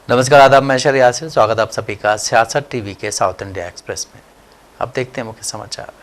नमस्कार, आदाब, मैं शहर यासिर। स्वागत आप सभी का सियासत टीवी के साउथ इंडिया एक्सप्रेस में। अब देखते हैं मुख्य समाचार।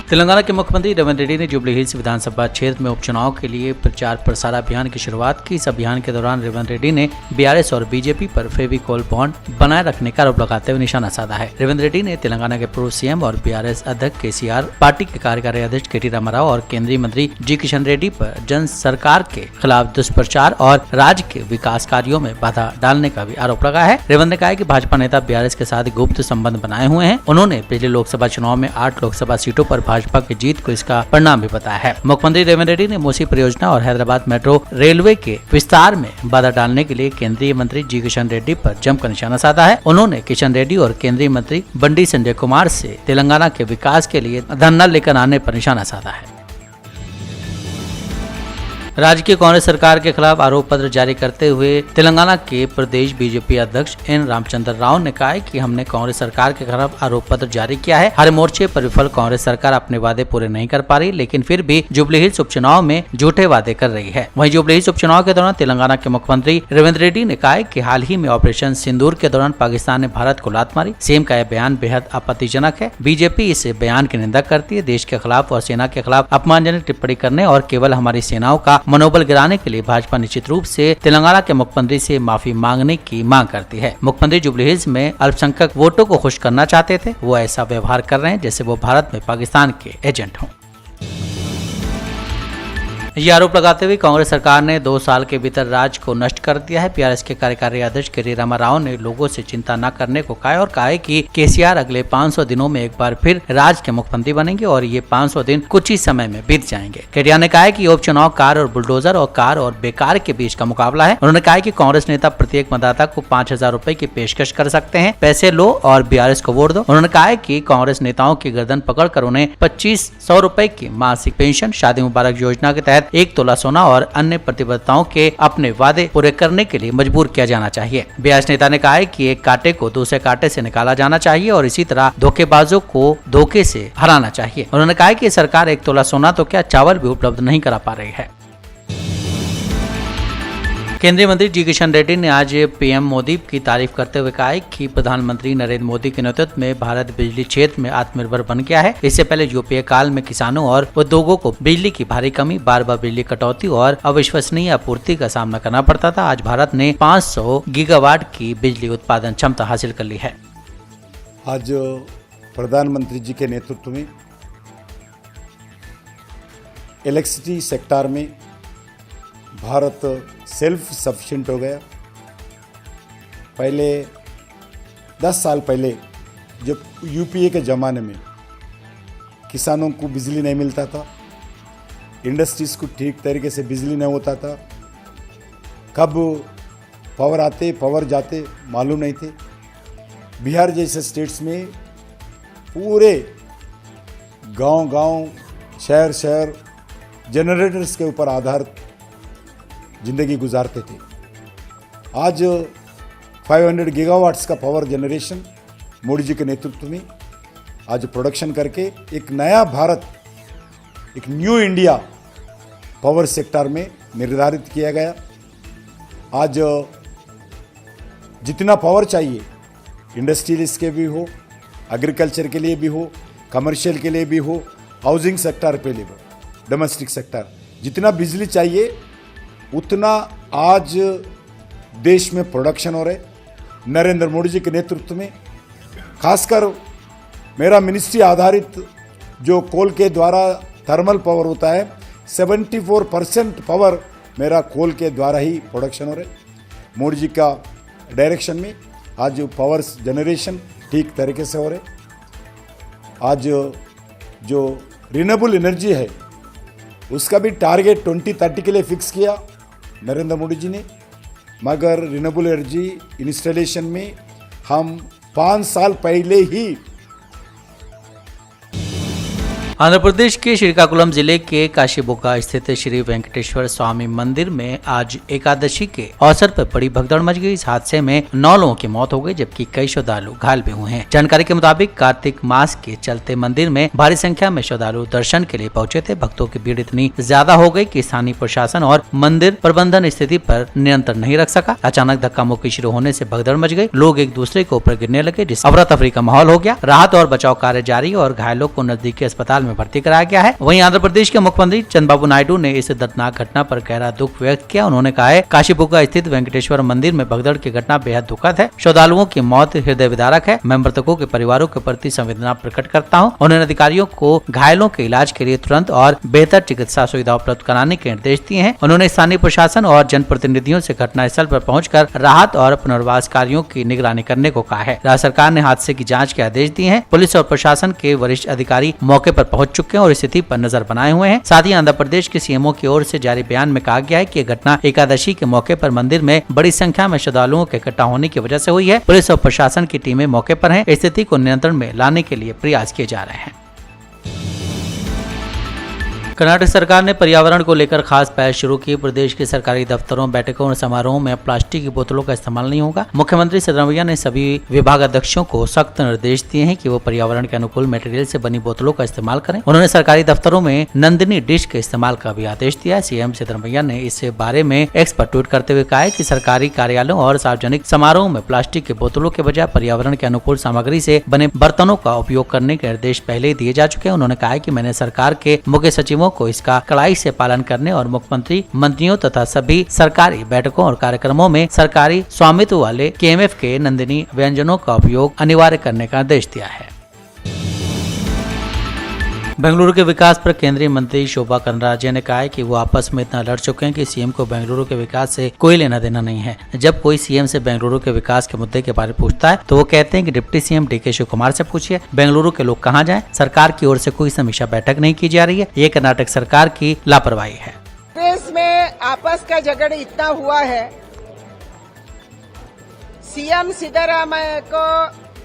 तेलंगाना के मुख्यमंत्री रेवंत रेड्डी ने जुबली हिल्स विधानसभा क्षेत्र में उपचुनाव के लिए प्रचार प्रसार अभियान की शुरुआत की। इस अभियान के दौरान रेवंत रेड्डी ने बीआरएस और बीजेपी पर फेविकोल बॉन्ड बनाए रखने का आरोप लगाते हुए निशाना साधा है। रेवंत रेड्डी ने तेलंगाना के पूर्व सीएम और बीआरएस अध्यक्ष केसीआर, पार्टी के कार्यकारी अध्यक्ष केटी रामाराव और केंद्रीय मंत्री जी किशन रेड्डी पर जन सरकार के खिलाफ दुष्प्रचार और राज्य के विकास कार्यों में बाधा डालने का भी आरोप लगाया है। रेवंत ने कहा है कि भाजपा नेता बीआरएस के साथ गुप्त संबंध बनाए हुए हैं। उन्होंने पिछले लोकसभा चुनाव में 8 लोकसभा सीटों पर भाजपा की जीत को इसका परिणाम भी बताया है। मुख्यमंत्री रेवंत रेड्डी ने मूसी परियोजना और हैदराबाद मेट्रो रेलवे के विस्तार में बाधा डालने के लिए केंद्रीय मंत्री जी किशन रेड्डी पर जमकर निशाना साधा है। उन्होंने किशन रेड्डी और केंद्रीय मंत्री बंडी संजय कुमार से तेलंगाना के विकास के लिए धन न लेकर आने पर निशाना साधा है। राज्य की कांग्रेस सरकार के खिलाफ आरोप पत्र जारी करते हुए तेलंगाना के प्रदेश बीजेपी अध्यक्ष एन रामचंद्र राव ने कहा है कि हमने कांग्रेस सरकार के खिलाफ आरोप पत्र जारी किया है। हर मोर्चे पर विफल कांग्रेस सरकार अपने वादे पूरे नहीं कर पा रही, लेकिन फिर भी जुबली हिल्स उपचुनाव में झूठे वादे कर रही है। वहीं जुबली हिल्स उपचुनाव के दौरान तेलंगाना के मुख्यमंत्री रेवंत रेड्डी ने कहा है कि हाल ही में ऑपरेशन सिंदूर के दौरान पाकिस्तान ने भारत को लात मारी। सीएम का यह बयान बेहद आपत्तिजनक है। बीजेपी इस बयान की निंदा करती है। देश के खिलाफ और सेना के खिलाफ अपमानजनक टिप्पणी करने और केवल हमारी सेनाओं का मनोबल गिराने के लिए भाजपा निश्चित रूप से तेलंगाना के मुख्यमंत्री से माफी मांगने की मांग करती है। मुख्यमंत्री जुबली हिल्स में अल्पसंख्यक वोटों को खुश करना चाहते थे। वो ऐसा व्यवहार कर रहे हैं जैसे वो भारत में पाकिस्तान के एजेंट हों। ये आरोप लगाते हुए कांग्रेस सरकार ने 2 साल के भीतर राज्य को नष्ट कर दिया है। बीआरएस के कार्यकारी अध्यक्ष केटी रामाराव ने लोगों से चिंता न करने को कहा और कहा है कि केसीआर अगले 500 दिनों में एक बार फिर राज्य के मुख्यमंत्री बनेंगे और ये 500 दिन कुछ ही समय में बीत जाएंगे। केटीआर ने कहा है कि उपचुनाव कार और बुलडोजर और कार और बेकार के बीच का मुकाबला है। उन्होंने कहा है कि कांग्रेस नेता प्रत्येक मतदाता को 5,000 रुपए की पेशकश कर सकते हैं। पैसे लो और बीआरएस को वोट दो। उन्होंने कहा है कि कांग्रेस नेताओं की गर्दन पकड़कर उन्हें 2500 रुपए की मासिक पेंशन, शादी मुबारक योजना के तहत 1 तोला सोना और अन्य प्रतिबद्धताओं के अपने वादे पूरे करने के लिए मजबूर किया जाना चाहिए। बीआरएस नेता ने कहा है कि एक कांटे को दूसरे कांटे से निकाला जाना चाहिए और इसी तरह धोखेबाजों को धोखे से हराना चाहिए। उन्होंने कहा है कि सरकार 1 तोला सोना तो क्या चावल भी उपलब्ध नहीं करा पा रही है। केंद्रीय मंत्री जी किशन रेड्डी ने आज पीएम मोदी की तारीफ करते हुए कहा कि प्रधानमंत्री नरेंद्र मोदी के नेतृत्व में भारत बिजली क्षेत्र में आत्मनिर्भर बन गया है। इससे पहले यूपीए काल में किसानों और उद्योगों को बिजली की भारी कमी, बार बार बिजली कटौती और अविश्वसनीय आपूर्ति का सामना करना पड़ता था। आज भारत ने 500 गीगावाट की बिजली उत्पादन क्षमता हासिल कर ली है। आज प्रधानमंत्री जी के नेतृत्व में इलेक्ट्रिसिटी सेक्टर में भारत सेल्फ सफिशिएंट हो गया। पहले 10 साल पहले जब यूपीए के ज़माने में किसानों को बिजली नहीं मिलता था, इंडस्ट्रीज़ को ठीक तरीके से बिजली नहीं होता था, कब पावर आते पावर जाते मालूम नहीं थे। बिहार जैसे स्टेट्स में पूरे गांव-गांव, शहर जनरेटर्स के ऊपर आधारित जिंदगी गुजारते थे। आज 500 गीगावाट्स का पावर जनरेशन मोदी जी के नेतृत्व में आज प्रोडक्शन करके एक नया भारत, एक न्यू इंडिया पावर सेक्टर में निर्धारित किया गया। आज जितना पावर चाहिए इंडस्ट्रियलिस्ट के भी हो, एग्रीकल्चर के लिए भी हो, कमर्शियल के लिए भी हो, हाउसिंग सेक्टर पे भी हो, डोमेस्टिक सेक्टर, जितना बिजली चाहिए उतना आज देश में प्रोडक्शन हो रहे। नरेंद्र मोदी जी के नेतृत्व में खासकर मेरा मिनिस्ट्री आधारित जो कोल के द्वारा थर्मल पावर होता है, 74% पावर मेरा कोल के द्वारा ही प्रोडक्शन हो रहे। मोदी जी का डायरेक्शन में आज पावर जनरेशन ठीक तरीके से हो रहे। आज जो रिन्यूएबल एनर्जी है उसका भी टारगेट 2030 के लिए फिक्स किया नरेंद्र मोदी जी ने, मगर रिन्यूएबल एनर्जी इंस्टॉलेशन में हम 5 साल पहले ही आंध्र प्रदेश के श्रीकाकुलम जिले के काशीबुगा स्थित श्री वेंकटेश्वर स्वामी मंदिर में आज एकादशी के अवसर पर बड़ी भगदड़ मच गई। इस हादसे में 9 लोगों की मौत हो गई, जबकि कई श्रद्धालु घायल भी हुए हैं। जानकारी के मुताबिक कार्तिक मास के चलते मंदिर में भारी संख्या में श्रद्धालु दर्शन के लिए पहुंचे थे। भक्तों की भीड़ इतनी ज्यादा हो गई कि स्थानीय प्रशासन और मंदिर प्रबंधन स्थिति पर नियंत्रण नहीं रख सका। अचानक धक्का मुक्की शुरू होने से भगदड़ मच गई। लोग एक दूसरे के ऊपर गिरने लगे, जिस अफरा तफरी का माहौल हो गया। राहत और बचाव कार्य जारी और घायलों को नजदीकी अस्पताल में भर्ती कराया गया है। वहीं आंध्र प्रदेश के मुख्यमंत्री चंद्रबाबू नायडू ने इस दर्दनाक घटना पर गहरा दुख व्यक्त किया। उन्होंने कहा है, काशीबुगा स्थित वेंकटेश्वर मंदिर में भगदड़ की घटना बेहद दुखद है। श्रद्धालुओं की मौत हृदय विदारक है। मैं मृतकों के परिवारों के प्रति संवेदना प्रकट करता हूं। उन्होंने अधिकारियों को घायलों के इलाज के लिए तुरंत और बेहतर चिकित्सा सुविधा उपलब्ध कराने के निर्देश दिए हैं। उन्होंने स्थानीय प्रशासन और जनप्रतिनिधियों से घटनास्थल पर पहुंचकर राहत और पुनर्वास कार्यों की निगरानी करने को कहा है। राज्य सरकार ने हादसे की जाँच के आदेश दिए हैं। पुलिस और प्रशासन के वरिष्ठ अधिकारी मौके पर पहुंच चुके हैं और स्थिति पर नजर बनाए हुए हैं। साथ ही आंध्र प्रदेश के सीएमओ की ओर से जारी बयान में कहा गया है कि यह घटना एकादशी के मौके पर मंदिर में बड़ी संख्या में श्रद्धालुओं के इकट्ठा होने की वजह से हुई है। पुलिस और प्रशासन की टीमें मौके पर हैं। स्थिति को नियंत्रण में लाने के लिए प्रयास किए जा रहे हैं। कर्नाटक सरकार ने पर्यावरण को लेकर खास पहल शुरू की। प्रदेश के सरकारी दफ्तरों, बैठकों और समारोहों में प्लास्टिक की बोतलों का इस्तेमाल नहीं होगा। मुख्यमंत्री सिद्धरामैया ने सभी विभागाध्यक्षों को सख्त निर्देश दिए हैं कि वो पर्यावरण के अनुकूल मटेरियल से बनी बोतलों का इस्तेमाल करें। उन्होंने सरकारी दफ्तरों में नंदिनी डिश के इस्तेमाल का भी आदेश दिया है। सीएम सिद्धरामैया ने इस बारे में एक्स पर ट्वीट करते हुए कहा है कि सरकारी कार्यालयों और सार्वजनिक समारोहों में प्लास्टिक की बोतलों के बजाय पर्यावरण के अनुकूल सामग्री से बने बर्तनों का उपयोग करने के निर्देश पहले ही दिए जा चुके हैं। उन्होंने कहा है कि मैंने सरकार के मुख्य सचिवों को इसका कड़ाई से पालन करने और मुख्यमंत्री, मंत्रियों तथा सभी सरकारी बैठकों और कार्यक्रमों में सरकारी स्वामित्व वाले केएमएफ के नंदिनी व्यंजनों का उपयोग अनिवार्य करने का आदेश दिया है। बेंगलुरु के विकास पर केंद्रीय मंत्री शोभा करंदलाजे ने कहा है कि वो आपस में इतना लड़ चुके हैं कि सीएम को बेंगलुरु के विकास से कोई लेना देना नहीं है। जब कोई सीएम से बेंगलुरु के विकास के मुद्दे के बारे में पूछता है तो वो कहते हैं कि deputy CM DK Shivakumar से पूछिए, बेंगलुरु के लोग कहाँ जाएं? सरकार की ओर से कोई समीक्षा बैठक नहीं की जा रही है। ये कर्नाटक सरकार की लापरवाही है। देश में आपस का झगड़ा इतना हुआ है, सीएम सिद्धरामैया को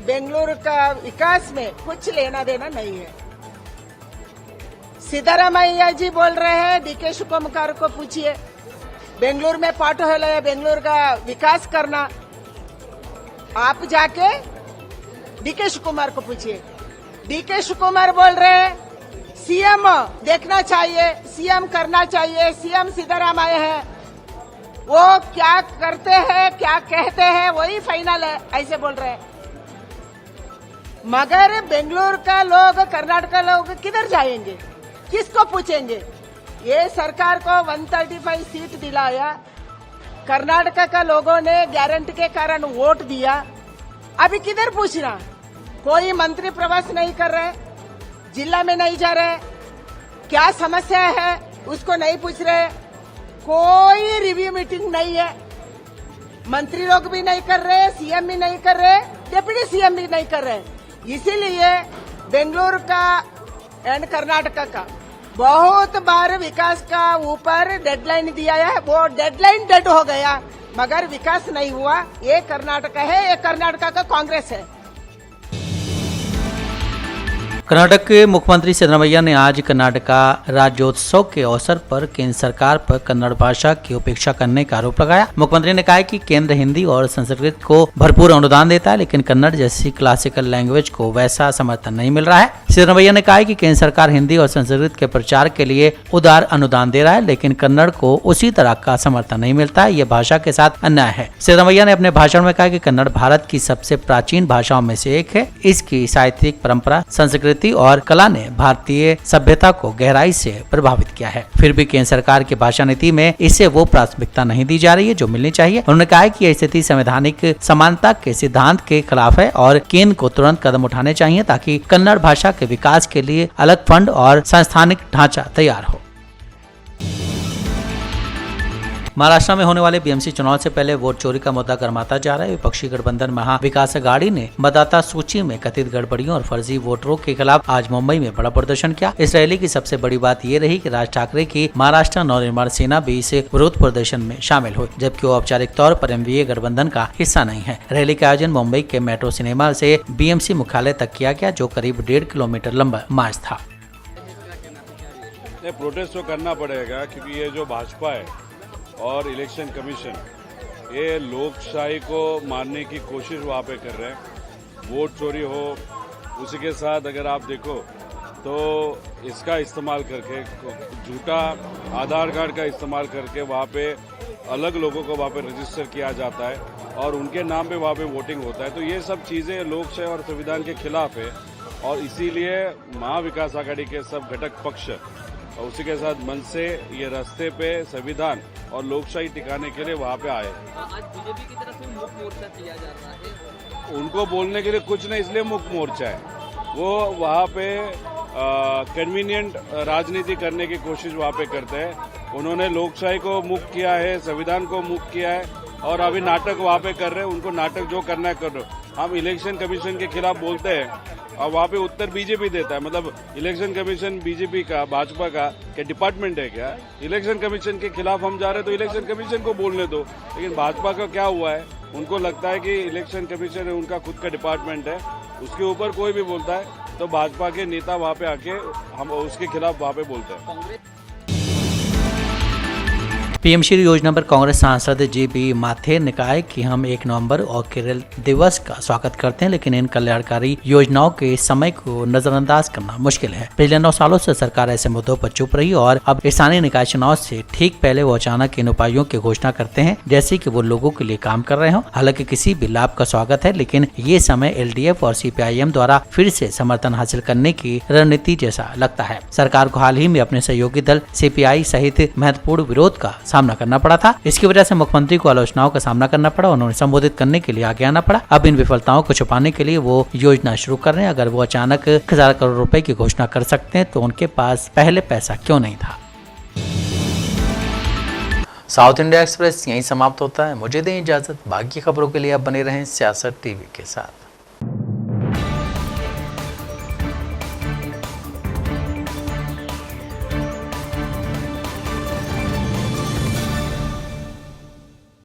बेंगलुरु का विकास में कुछ लेना देना नहीं है। सिद्धरामैया जी बोल रहे हैं डीके शिव कुमार को पूछिए, बेंगलुरु में पार्ट होल है, बेंगलुरु का विकास करना। आप जाके डीके शिव कुमार को पूछिए। डीके शिव कुमार बोल रहे हैं सीएम देखना चाहिए, सीएम करना चाहिए, सीएम सिद्धरामैया है, वो क्या करते हैं क्या कहते हैं वही फाइनल है, ऐसे बोल रहे हैं। मगर बेंगलुरु का लोग, कर्नाटक का लोग किधर जाएंगे, किसको पूछेंगे? ये सरकार को 135 सीट दिलाया, कर्नाटक का लोगों ने गारंटी के कारण वोट दिया, अभी किधर पूछना? कोई मंत्री प्रवास नहीं कर रहे, जिला में नहीं जा रहे, क्या समस्या है उसको नहीं पूछ रहे, कोई रिव्यू मीटिंग नहीं है, मंत्री लोग भी नहीं कर रहे, सीएम भी नहीं कर रहे, डिप्टी सीएम भी नहीं कर रहे। इसीलिए बेंगलुरु का एंड कर्नाटक का बहुत बार विकास का ऊपर डेडलाइन दिया है, वो डेडलाइन डेड हो गया मगर विकास नहीं हुआ। ये कर्नाटक है, ये कर्नाटक का कांग्रेस है। कर्नाटक के मुख्यमंत्री सिद्धरामैया ने आज कर्नाटका राज्योत्सव के अवसर पर केंद्र सरकार पर कन्नड़ भाषा की उपेक्षा करने का आरोप लगाया। मुख्यमंत्री ने कहा कि केंद्र हिंदी और संस्कृत को भरपूर अनुदान देता है, लेकिन कन्नड़ जैसी क्लासिकल लैंग्वेज को वैसा समर्थन नहीं मिल रहा है। सिद्धरामैया ने कहा कि केंद्र सरकार हिंदी और संस्कृत के प्रचार के लिए उदार अनुदान दे रहा है, लेकिन कन्नड़ को उसी तरह का समर्थन नहीं मिलता है। ये भाषा के साथ अन्याय है। सिद्धरामैया ने अपने भाषण में कहा कि कन्नड़ भारत की सबसे प्राचीन भाषाओं में से एक है। इसकी साहित्यिक परंपरा, संस्कृति और कला ने भारतीय सभ्यता को गहराई से प्रभावित किया है। फिर भी केंद्र सरकार की भाषा नीति में इसे वो प्राथमिकता नहीं दी जा रही है जो मिलनी चाहिए। उन्होंने कहा कि यह स्थिति संवैधानिक समानता के सिद्धांत के खिलाफ है और केंद्र को तुरंत कदम उठाने चाहिए ताकि कन्नड़ भाषा के विकास के लिए अलग फंड और संस्थानिक ढांचा तैयार हो। महाराष्ट्र में होने वाले बीएमसी चुनाव से पहले वोट चोरी का मुद्दा गर्माता जा रहा है। विपक्षी गठबंधन महाविकास अघाड़ी ने मतदाता सूची में कथित गड़बड़ियों और फर्जी वोटरों के खिलाफ आज मुंबई में बड़ा प्रदर्शन किया। इस रैली की सबसे बड़ी बात ये रही कि राज ठाकरे की महाराष्ट्र नवनिर्माण सेना भी इस विरोध प्रदर्शन में शामिल हुई, जबकि वो औपचारिक तौर पर एमवीए गठबंधन का हिस्सा नहीं है। रैली का आयोजन मुंबई के मेट्रो सिनेमा से बीएमसी मुख्यालय तक किया गया, जो करीब 1.5 किलोमीटर लंबा मार्च था। नहीं, प्रोटेस्ट तो करना पड़ेगा क्योंकि ये जो भाजपा है और इलेक्शन कमीशन ये लोकशाही को मारने की कोशिश वहाँ पे कर रहे हैं। वोट चोरी हो, उसी के साथ अगर आप देखो तो इसका इस्तेमाल करके झूठा आधार कार्ड का इस्तेमाल करके वहाँ पे अलग लोगों को वहाँ पे रजिस्टर किया जाता है और उनके नाम पे वहाँ पे वोटिंग होता है। तो ये सब चीज़ें लोकशाही और संविधान के खिलाफ है और इसीलिए महाविकास आघाड़ी के सब घटक पक्ष और उसी के साथ मन से ये रास्ते पे संविधान और लोकशाही टिकाने के लिए वहाँ पे आए। आज बीजेपी की तरफ से मुक्त मोर्चा किया जा रहा है, उनको बोलने के लिए कुछ नहीं, इसलिए मुक्त मोर्चा है। वो वहाँ पे कन्वीनियंट राजनीति करने की कोशिश वहाँ पे करते हैं। उन्होंने लोकशाही को मुक्त किया है, संविधान को मुक्त किया है और अभी नाटक वहाँ पे कर रहे हैं। उनको नाटक जो करना है कर रहे हो। हम इलेक्शन कमीशन के खिलाफ बोलते हैं और वहाँ पे उत्तर बीजेपी देता है। मतलब इलेक्शन कमीशन बीजेपी का, भाजपा का क्या डिपार्टमेंट है क्या? इलेक्शन कमीशन के खिलाफ हम जा रहे हैं तो इलेक्शन कमीशन को बोलने दो। लेकिन भाजपा का क्या हुआ है, उनको लगता है कि इलेक्शन कमीशन है उनका खुद का डिपार्टमेंट है, उसके ऊपर कोई भी बोलता है तो भाजपा के नेता वहाँ पे आके हम उसके खिलाफ वहाँ पे बोलते हैं। कांग्रेस पीएम श्री योजना पर कांग्रेस सांसद JB माथेर ने कहा है कि हम 1 नवंबर और केरल दिवस का स्वागत करते हैं, लेकिन इन कल्याणकारी योजनाओं के समय को नजरअंदाज करना मुश्किल है। पिछले 9 सालों से सरकार ऐसे मुद्दों पर चुप रही और अब स्थानीय निकाय चुनाव से ठीक पहले वो अचानक इन उपायों की घोषणा करते हैं जैसे कि वो लोगों के लिए काम कर रहे हो। हालांकि किसी भी लाभ का स्वागत है, लेकिन ये समय LDF और CPIM द्वारा फिर से समर्थन हासिल करने की रणनीति जैसा लगता है। सरकार को हाल ही में अपने सहयोगी दल CPI सहित महत्वपूर्ण विरोध का सामना करना पड़ा था। इसकी वजह से मुख्यमंत्री को आलोचनाओं का सामना करना पड़ा। उन्होंने संबोधित करने के लिए आगे आना पड़ा। अब इन विफलताओं को छुपाने के लिए वो योजना शुरू कर रहे हैं। अगर वो अचानक 1000 करोड़ रुपए की घोषणा कर सकते हैं तो उनके पास पहले पैसा क्यों नहीं था। साउथ इंडिया एक्सप्रेस यहीं समाप्त होता है। मुझे दें इजाजत। बाकी खबरों के लिए आप बने रहें सियासत TV के साथ।